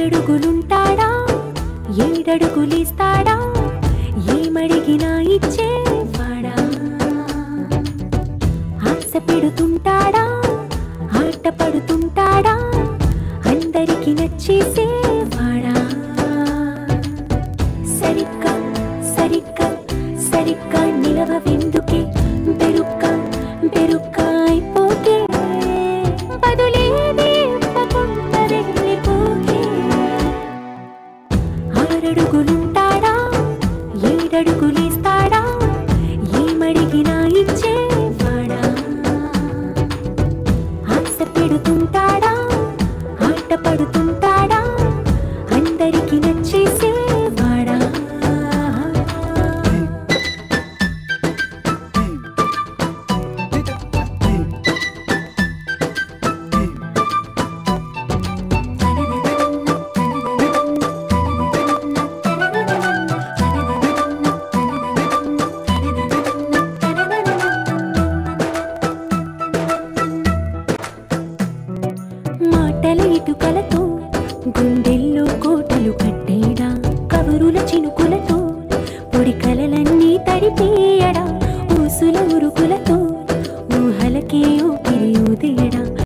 ఆరడుగులుంటాడా ఏడడుగులిస్తాడా ఏమడిగినా ఇచ్చేవాడా ఆశ పెడుతుంటాడా ఆట పడుతుంటాడా అందరికి నచ్చేసేవాడా సరిగ్గా సరిగ్గా సరిగ్గా నిలవెందుకే బెరుక్క బెరుక్క అయిపోతే బదులేది ఇవ్వకుండా వెళ్ళిపోతే ఆరడుగులుంటాడా ఏడడుగులిస్తాడా ఏమడిగినా ఇచ్చేవాడా ఆశ పెడుతుంటాడా ఆట పడుతుంటాడా అందరికి నచ్చేసేవాడా మాటల ఇటుకలతో గుండె